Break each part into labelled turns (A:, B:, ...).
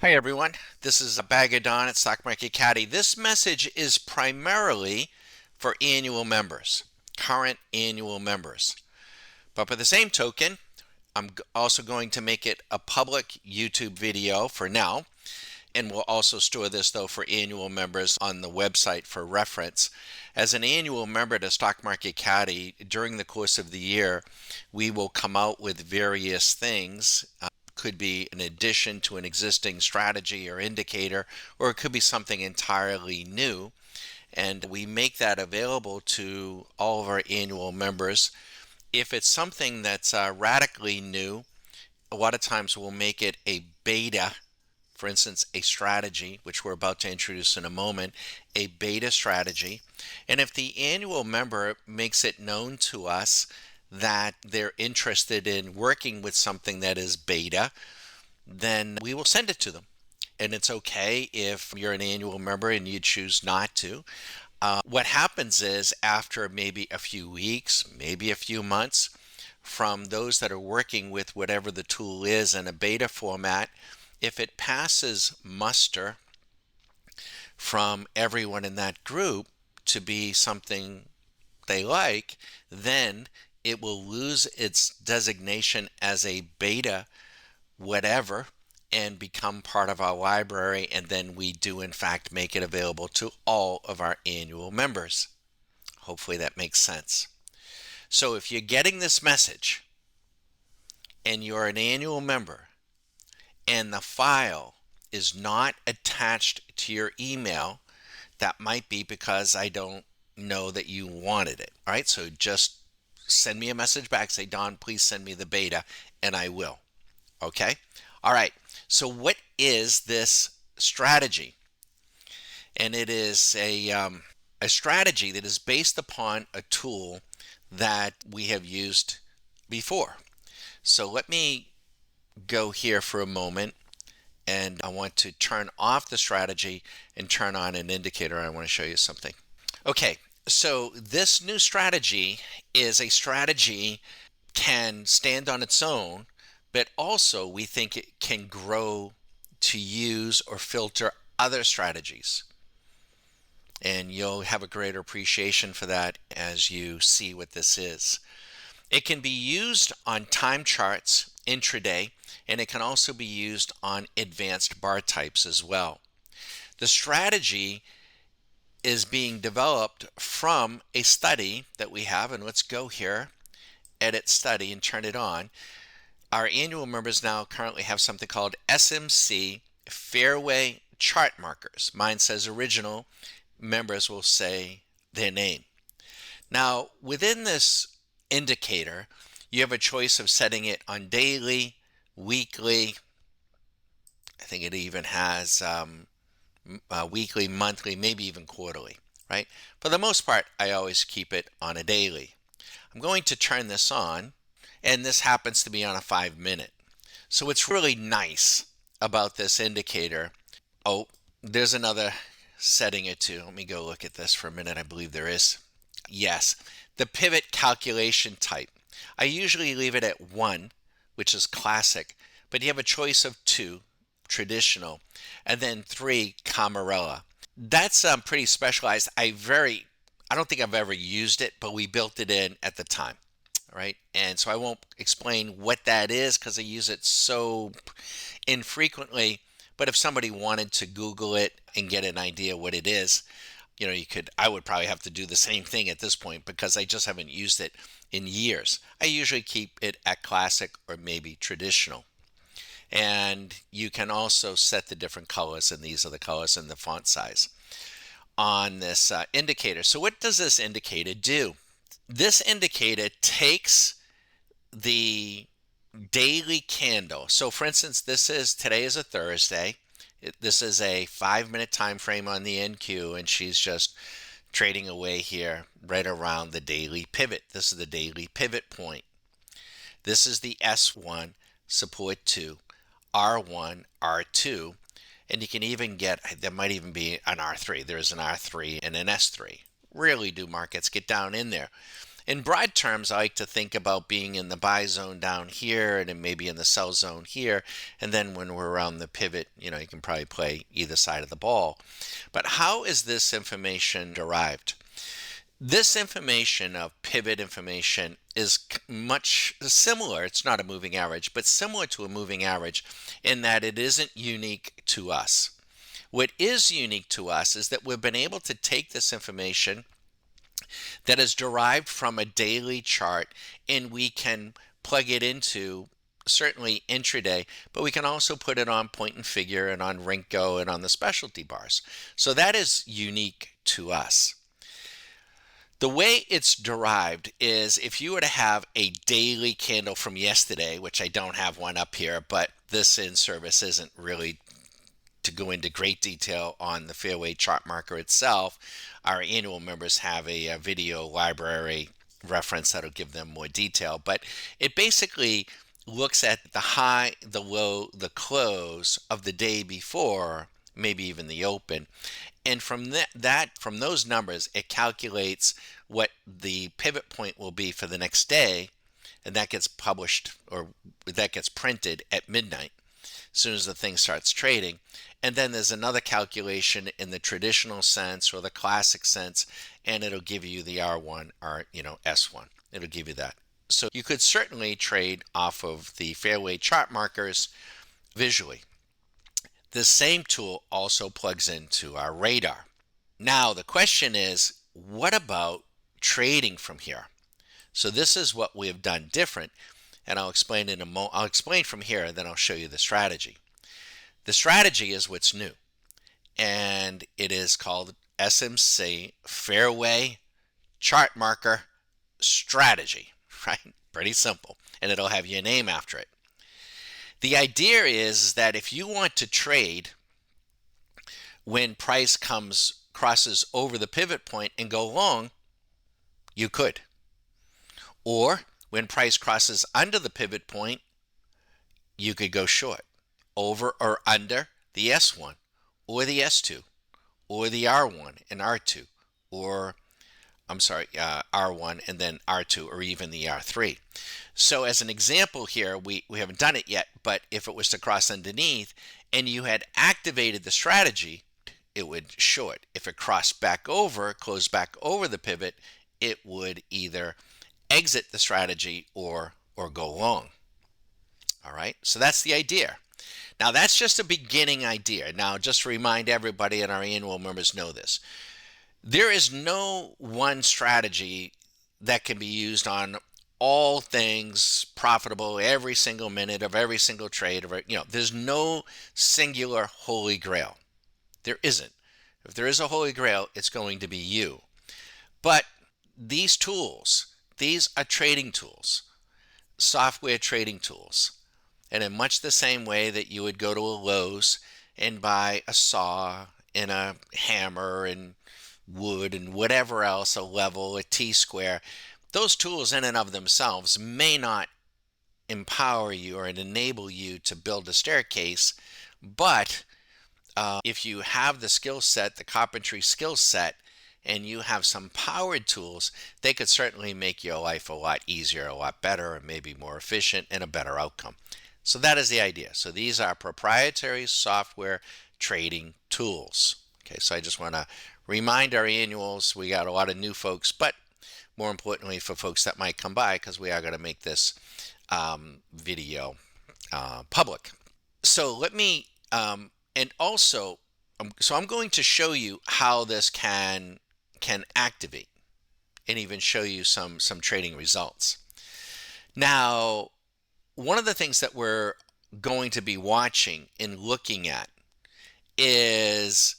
A: Hi everyone, this is a Bag of Don at Stock Market Caddy. This message is primarily for annual members, current annual members. But by the same token, I'm also going to make it a public YouTube video for now, and we'll also store this though for annual members on the website for reference. As an annual member to Stock Market Caddy, during the course of the year, we will come out with various things. Could be an addition to an existing strategy or indicator, or it could be something entirely new. And we make that available to all of our annual members. If it's something that's radically new, a lot of times we'll make it a beta. For instance, a strategy, which we're about to introduce in a moment, a beta strategy. And if the annual member makes it known to us that they're interested in working with something that is beta, then we will send it to them. And it's okay if you're an annual member and you choose not to. What happens is after maybe a few weeks, maybe a few months, from those that are working with whatever the tool is in a beta format, if it passes muster from everyone in that group to be something they like, then it will lose its designation as a beta whatever and become part of our library, and then we do in fact make it available to all of our annual members. Hopefully that makes sense. So if you're getting this message and you're an annual member and the file is not attached to your email, that might be because I don't know that you wanted it. All right, so just send me a message back, say, Don, please send me the beta, and I will. Okay? All right, so what is this strategy? And it is a strategy that is based upon a tool that we have used before. So let me go here for a moment, and I want to turn off the strategy and turn on an indicator. I want to show you something. Okay, so this new strategy is a strategy can stand on its own, but also we think it can grow to use or filter other strategies. And you'll have a greater appreciation for that as you see what this is. It can be used on time charts intraday, and it can also be used on advanced bar types as well. The strategy is being developed from a study that we have, and let's go here, edit study, and turn it on. Our annual members now currently have something called SMC Fairway Chart Markers. Mine says original. Members will say their name. Now, within this indicator, you have a choice of setting it on daily, weekly. I think it even has weekly, monthly, maybe even quarterly, right? For the most part, I always keep it on a daily. I'm going to turn this on, and this happens to be on a 5-minute. So what's really nice about this indicator, oh, there's another setting it to. Let me go look at this for a minute. I believe there is. Yes, the pivot calculation type. I usually leave it at 1, which is classic, but you have a choice of 2, traditional, and then 3, Camarilla. That's pretty specialized. I don't think I've ever used it, but we built it in at the time. All right, and so I won't explain what that is because I use it so infrequently. But if somebody wanted to Google it and get an idea what it is, you could. I would probably have to do the same thing at this point because I just haven't used it in years. I usually keep it at classic or maybe traditional. And you can also set the different colors, and these are the colors and the font size on this indicator. So what does this indicator do? This indicator takes the daily candle. So for instance, today is a Thursday. This is a 5-minute time frame on the NQ, and she's just trading away here right around the daily pivot. This is the daily pivot point. This is the S1, support 2, R1, R2, and you can even get, there might even be an R3. There's an R3 and an S3. Rarely do markets get down in there. In broad terms, I like to think about being in the buy zone down here and then maybe in the sell zone here. And then when we're around the pivot, you can probably play either side of the ball. But how is this information derived? This information of pivot information is much similar. It's not a moving average, but similar to a moving average in that it isn't unique to us. What is unique to us is that we've been able to take this information that is derived from a daily chart and we can plug it into certainly intraday, but we can also put it on point and figure and on Renko and on the specialty bars. So that is unique to us. The way it's derived is if you were to have a daily candle from yesterday, which I don't have one up here, but this in service isn't really to go into great detail on the Fairway chart marker itself. Our annual members have a video library reference that'll give them more detail, but it basically looks at the high, the low, the close of the day before, maybe even the open. And from from those numbers, it calculates what the pivot point will be for the next day, and that gets published or that gets printed at midnight as soon as the thing starts trading. And then there's another calculation in the traditional sense or the classic sense, and it'll give you the R1 or S1. It'll give you that. So you could certainly trade off of the Fairway chart markers visually. The same tool also plugs into our radar. Now the question is, what about trading from here? So this is what we have done different, and I'll explain in a moment. I'll explain from here, and then I'll show you the strategy. The strategy is what's new, and it is called SMC Fairway Chart Marker Strategy, right? Pretty simple, and it'll have your name after it. The idea is that if you want to trade when price crosses over the pivot point and go long, you could. Or when price crosses under the pivot point, you could go short, over or under the S1 or the S2 or the R1 and R2, or R1 and then R2, or even the R3. So as an example here, we haven't done it yet, but if it was to cross underneath and you had activated the strategy, it would short. If it crossed back over, closed back over the pivot, it would either exit the strategy or go long. All right, so that's the idea. Now that's just a beginning idea. Now just to remind everybody, and our annual members know this, there is no one strategy that can be used on all things profitable every single minute of every single trade. There's no singular holy grail. There isn't. If there is a holy grail, it's going to be you. But these tools, these are trading tools, software trading tools. And in much the same way that you would go to a Lowe's and buy a saw and a hammer and wood and whatever else, a level, a T-square, those tools in and of themselves may not empower you or enable you to build a staircase, but if you have the skill set, the carpentry skill set, and you have some powered tools, they could certainly make your life a lot easier, a lot better, and maybe more efficient and a better outcome. So that is the idea. So these are proprietary software trading tools. Okay, so I just want to remind our annuals, we got a lot of new folks, but more importantly for folks that might come by, because we are going to make this video public. So let me, and also, so I'm going to show you how this can activate and even show you some trading results. Now, one of the things that we're going to be watching and looking at is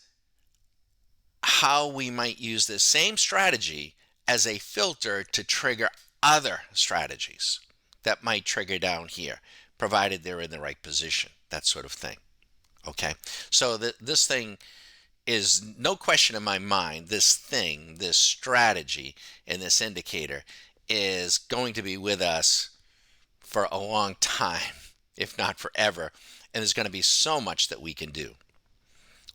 A: how we might use this same strategy as a filter to trigger other strategies that might trigger down here, provided they're in the right position, that sort of thing. Okay, so this thing is no question in my mind, this strategy and this indicator is going to be with us for a long time, if not forever, and there's going to be so much that we can do,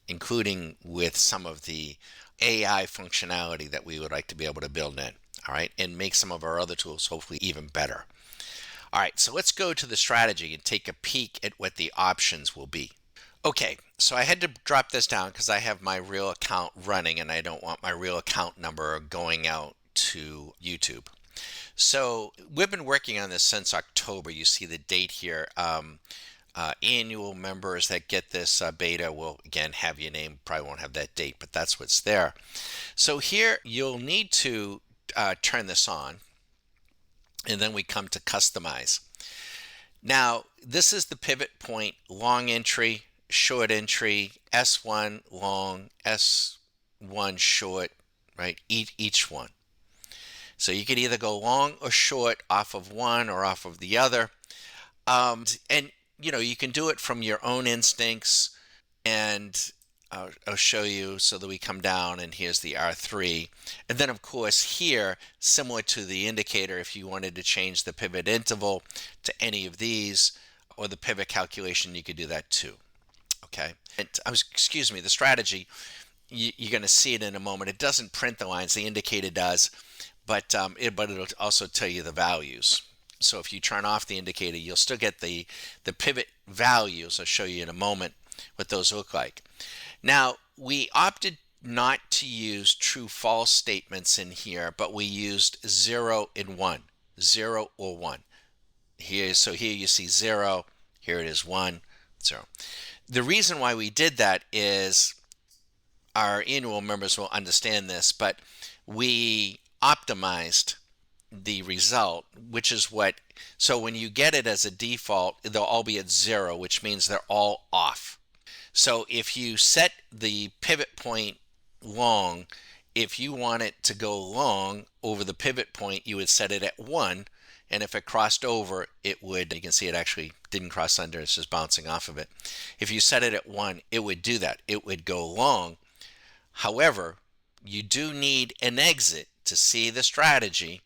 A: including with some of the AI functionality that we would like to be able to build in. all right, and make some of our other tools hopefully even better. All right, so let's go to the strategy and take a peek at what the options will be. Okay, so I had to drop this down because I have my real account running and I don't want my real account number going out to YouTube. So we've been working on this since October. You see the date here. Annual members that get this beta will again have your name. Probably won't have that date, but that's what's there. So here you'll need to turn this on, and then we come to customize. Now this is the pivot point long entry, short entry, S1 long, S1 short, right? Each one. So you could either go long or short off of one or off of the other. And you can do it from your own instincts, and I'll show you so that we come down and here's the R3. And then of course here, similar to the indicator, if you wanted to change the pivot interval to any of these or the pivot calculation, you could do that too. Okay. And excuse me, the strategy, you're going to see it in a moment. It doesn't print the lines, the indicator does, but it'll also tell you the values. So if you turn off the indicator, you'll still get the pivot values. I'll show you in a moment what those look like. Now, we opted not to use true false statements in here, but we used 0 and 1, 0 or 1. So here you see 0, here it is 1, 0. The reason why we did that is our annual members will understand this, but we optimized the result, which is so when you get it as a default, they'll all be at 0, which means they're all off. So if you set the pivot point long, if you want it to go long over the pivot point, you would set it at 1. And if it crossed over, it would, you can see it actually didn't cross under, it's just bouncing off of it. If you set it at 1, it would do that. It would go long. However, you do need an exit to see the strategy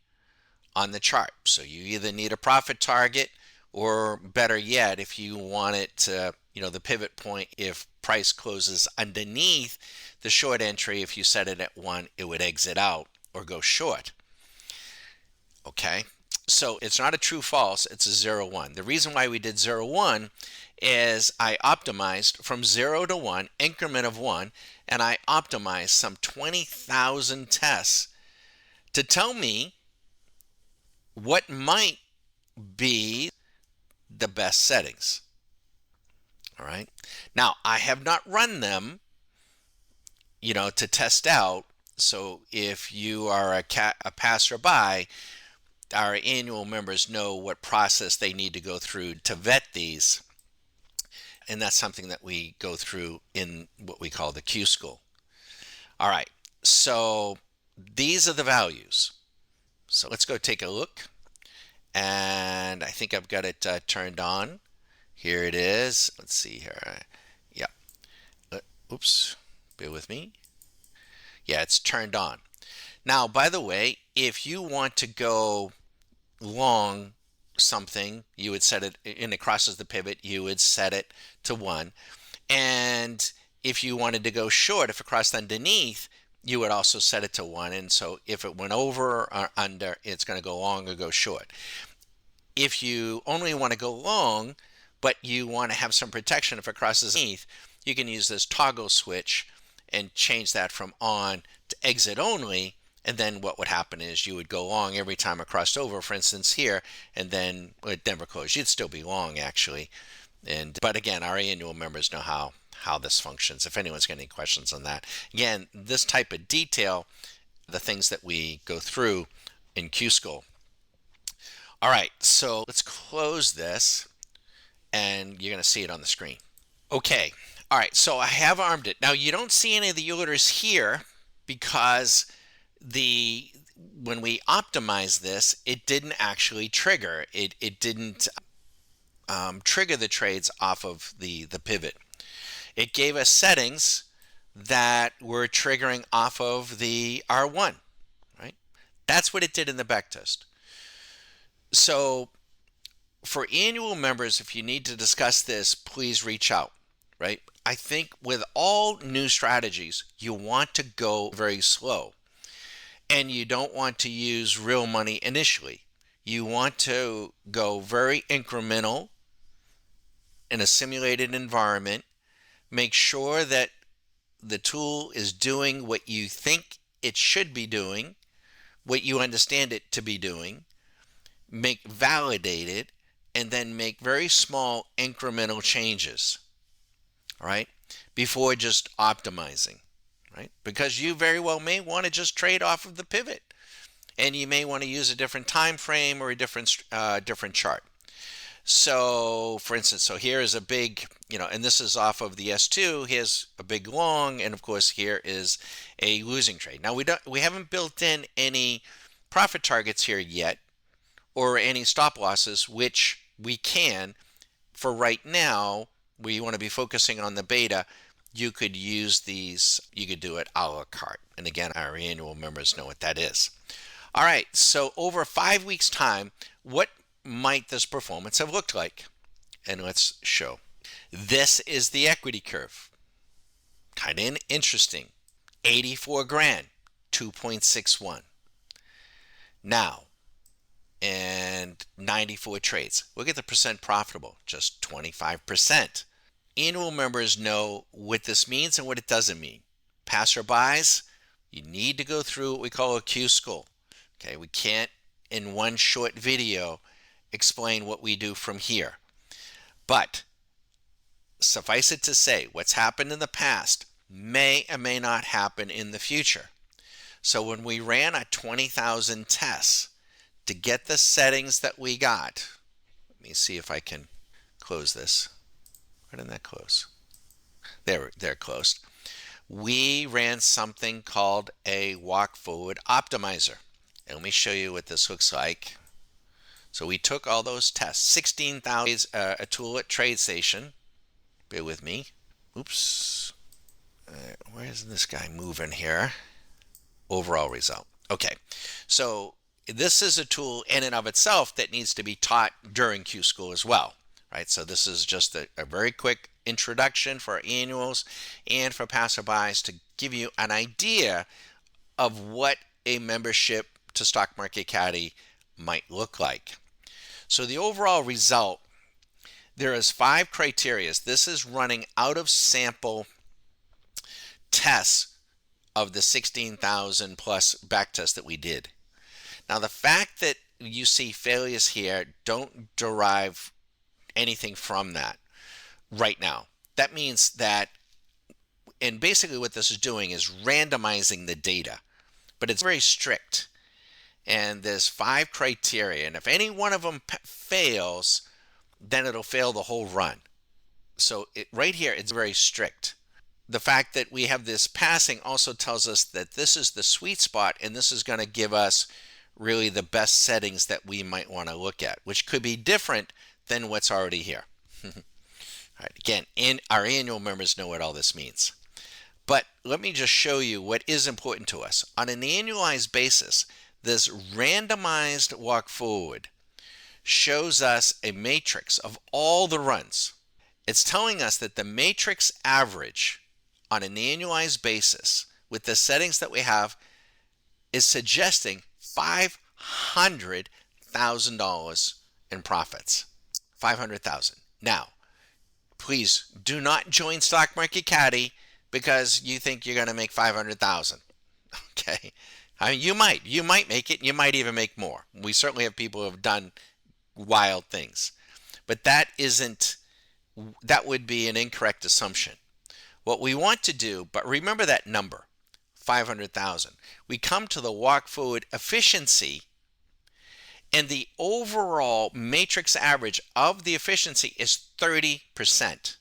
A: on the chart. So you either need a profit target, or better yet, if you want it to, the pivot point, if price closes underneath the short entry, if you set it at 1, it would exit out or go short. Okay, so it's not a true false, it's a 0 1. The reason why we did 0 1 is I optimized from 0 to 1, increment of 1, and I optimized some 20,000 tests to tell me what might be the best settings. All right. Now, I have not run them, to test out. So if you are a passerby, our annual members know what process they need to go through to vet these. And that's something that we go through in what we call the Q School. All right. So these are the values. So let's go take a look. And I think I've got it turned on. Here it is. Let's see here. Yeah. Oops. Bear with me. Yeah, it's turned on. Now, by the way, if you want to go long something, you would set it, and it crosses the pivot, you would set it to 1. And if you wanted to go short, if it crossed underneath, you would also set it to 1. And so if it went over or under, it's going to go long or go short. If you only want to go long, but you want to have some protection if it crosses underneath, you can use this toggle switch and change that from on to exit only. And then what would happen is you would go long every time it crossed over, for instance here, and then it never closed. You'd still be long actually. But again, our annual members know how this functions. If anyone's got any questions on that. Again, this type of detail, the things that we go through in Q School. All right, so let's close this, and you're going to see it on the screen. Okay, all right, so I have armed it. Now, you don't see any of the orders here because when we optimized this, it didn't actually trigger. It didn't trigger the trades off of the pivot. It gave us settings that were triggering off of the R1, right? That's what it did in the backtest. So for annual members, if you need to discuss this, please reach out, right? I think with all new strategies, you want to go very slow. and you don't want to use real money initially. You want to go very incremental in a simulated environment. Make sure that the tool is doing what you think it should be doing, what you understand it to be doing. Validate it, and then make very small incremental changes, all right, before just optimizing, right? Because you very well may want to just trade off of the pivot, and you may want to use a different time frame or a different chart. So for instance, so here is a big, and this is off of the S2. Here's a big long, and of course here is a losing trade. Now we haven't built in any profit targets here yet, or any stop losses, which we can. For right now, we want to be focusing on the beta. You could use these, you could do it a la carte. And again, our annual members know what that is. All right, so over 5 weeks' time, what might this performance have looked like? And let's show. This is the equity curve. Kind of interesting. 84 grand, 2.61. Now, and 94 trades. Look at the percent profitable, just 25%. Annual members know what this means and what it doesn't mean. Passerbys, you need to go through what we call a Q school. Okay, we can't in one short video explain what we do from here. But suffice it to say, what's happened in the past may or may not happen in the future. So when we ran our 20,000 tests, to get the settings that we got, let me see if I can close this. Why didn't that close? They're closed. We ran something called a walk forward optimizer. And let me show you what this looks like. So we took all those tests, 16,000, a tool at TradeStation. Bear with me. Oops. Where is this guy moving here? Overall result. Okay. So this is a tool in and of itself that needs to be taught during Q School as well, right? So this is just a very quick introduction for annuals and for passerbys to give you an idea of what a membership to Stock Market Caddy might look like. So the overall result, there is 5 criteria. This is running out of sample tests of the 16,000 plus back tests that we did. Now, the fact that you see failures here, don't derive anything from that right now. That means that, and basically what this is doing is randomizing the data, but it's very strict. And there's 5 criteria, and if any one of them fails, then it'll fail the whole run. So right here, it's very strict. The fact that we have this passing also tells us that this is the sweet spot, and this is going to give us really the best settings that we might want to look at, which could be different than what's already here. All right, again, our annual members know what all this means. But let me just show you what is important to us. On an annualized basis, this randomized walk forward shows us a matrix of all the runs. It's telling us that the matrix average on an annualized basis with the settings that we have is suggesting $500,000 in profits. 500,000. Now, please do not join Stock Market Caddy because you think you're going to make 500,000. Okay? I mean, you might make it. You might even make more. We certainly have people who have done wild things. But that would be an incorrect assumption. What we want to do, but remember that number, 500,000. We come to the walk forward efficiency, and the overall matrix average of the efficiency is 30%.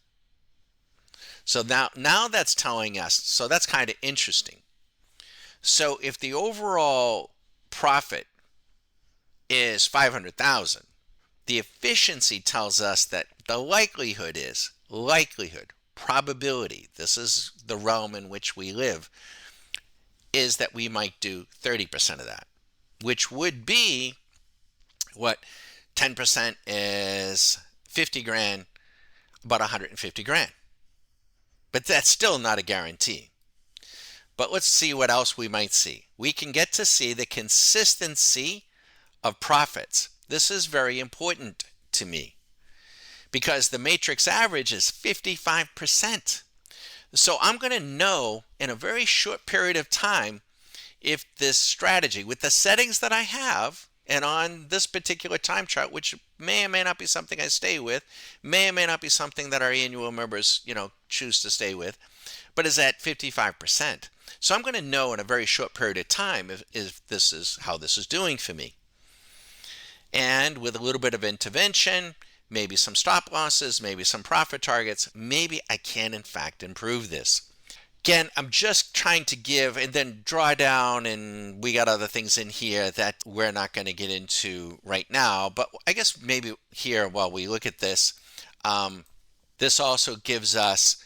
A: So now that's telling us, so that's kind of interesting. So if the overall profit is 500,000, the efficiency tells us that the likelihood, probability, this is the realm in which we live, is that we might do 30% of that, which would be what 10% is 50 grand, about 150 grand. But that's still not a guarantee. But let's see what else we might see. we can get to see the consistency of profits. This is very important to me because the matrix average is 55%. So I'm going to know in a very short period of time if this strategy, with the settings that I have, and on this particular time chart, which may or may not be something I stay with, may or may not be something that our annual members, choose to stay with, but is at 55%. So I'm going to know in a very short period of time if this is how this is doing for me. And with a little bit of intervention, maybe some stop losses, maybe some profit targets, maybe I can in fact improve this. Again, I'm just trying to give and then draw down, and we got other things in here that we're not going to get into right now. But I guess maybe here while we look at this, this also gives us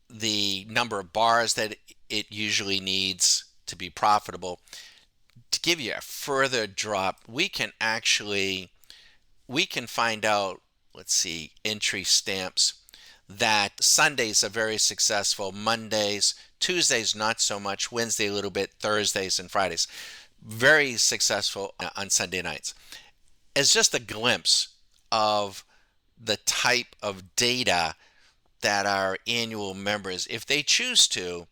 A: the number of bars that it usually needs to be profitable. To give you a further drop, we can find out, let's see, entry stamps, that Sundays are very successful, Mondays, Tuesdays not so much, Wednesday a little bit, Thursdays and Fridays very successful on Sunday nights. As just a glimpse of the type of data that our annual members, if they choose to,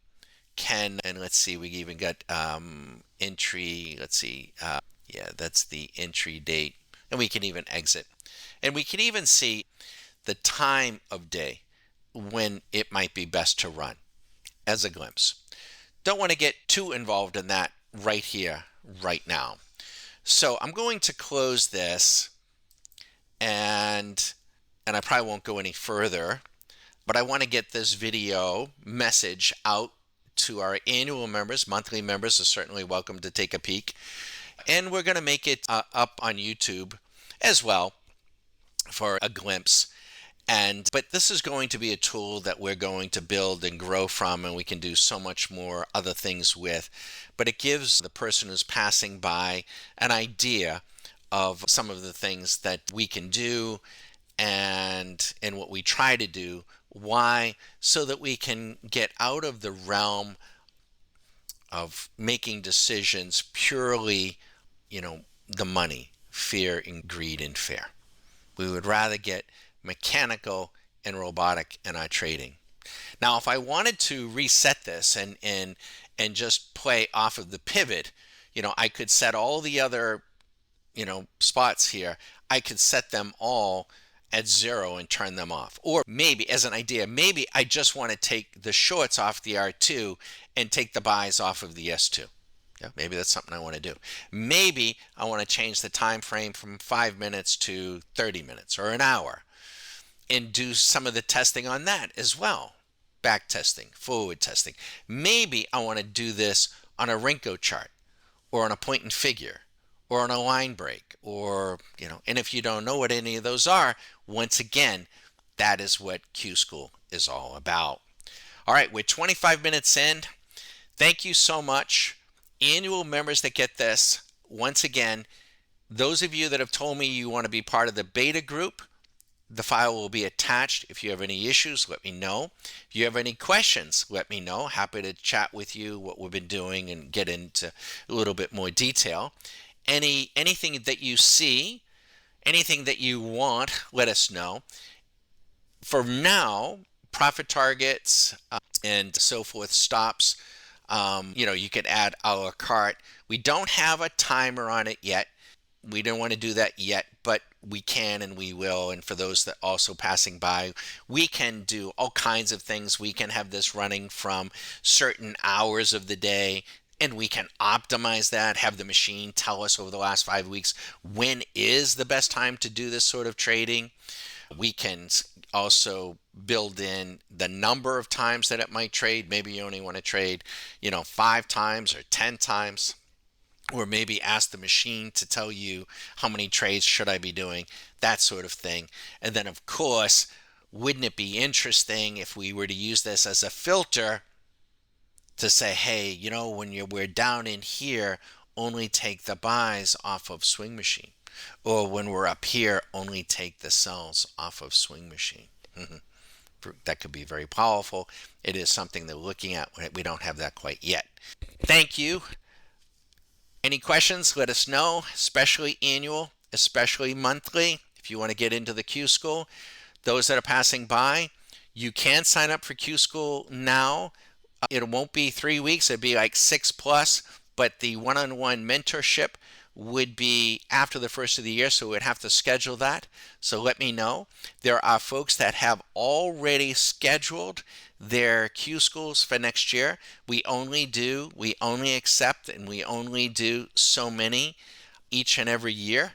A: can, and let's see, we even got entry, let's see, yeah, that's the entry date, and we can even exit. And we can even see the time of day when it might be best to run as a glimpse. Don't want to get too involved in that right here, right now. So I'm going to close this, and I probably won't go any further, but I want to get this video message out to our annual members. Monthly members are certainly welcome to take a peek. And we're going to make it up on YouTube as well for a glimpse. But this is going to be a tool that we're going to build and grow from, and we can do so much more other things with. But it gives the person who's passing by an idea of some of the things that we can do and what we try to do. Why? So that we can get out of the realm of making decisions purely, the money, fear and greed and fear. We would rather get mechanical and robotic in our trading. Now, if I wanted to reset this and just play off of the pivot, I could set all the other, spots here. I could set them all at 0 and turn them off. Or maybe, as an idea, maybe I just want to take the shorts off the R2 and take the buys off of the S2. Yeah, maybe that's something I want to do. Maybe I want to change the time frame from 5 minutes to 30 minutes or an hour and do some of the testing on that as well. Back testing, forward testing. Maybe I want to do this on a Renko chart or on a point and figure or on a line break, or, and if you don't know what any of those are, once again, that is what Q School is all about. All right, we're 25 minutes in. Thank you so much. Annual members that get this, once again, those of you that have told me you want to be part of the beta group, the file will be attached. If you have any issues, let me know. If you have any questions, let me know. Happy to chat with you, what we've been doing, and get into a little bit more detail. Anything that you see, anything that you want, let us know. For now, profit targets and so forth, stops, you could add a la carte. We don't have a timer on it yet. We don't want to do that yet, but we can and we will. And for those that also passing by, we can do all kinds of things. We can have this running from certain hours of the day, and we can optimize that, have the machine tell us over the last 5 weeks when is the best time to do this sort of trading. We can also build in the number of times that it might trade. Maybe you only want to trade, 5 times or 10 times. Or maybe ask the machine to tell you how many trades should I be doing, that sort of thing. And then, of course, wouldn't it be interesting if we were to use this as a filter to say, hey, when we're down in here, only take the buys off of Swing Machine. Or when we're up here, only take the sells off of Swing Machine. That could be very powerful. It is something they're looking at. We don't have that quite yet. Thank you. Any questions, let us know, especially annual, especially monthly. If you want to get into the Q School, those that are passing by, you can sign up for Q School now. It won't be 3 weeks, it'd be like 6 plus, but the one on one mentorship would be after the first of the year, so we'd have to schedule that. So let me know. There are folks that have already scheduled their Q schools for next year. We only accept, and we only do so many each and every year.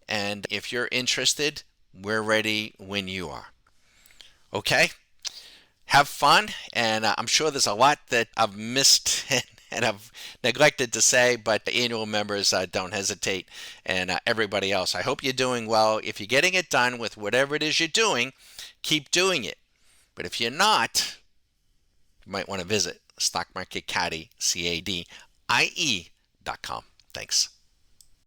A: And if you're interested, we're ready when you are. Okay? Have fun, and I'm sure there's a lot that I've missed and I've neglected to say, but the annual members, don't hesitate, and everybody else. I hope you're doing well. If you're getting it done with whatever it is you're doing, keep doing it. But if you're not, you might want to visit Stock Market Caddy, CADIE.com. Thanks.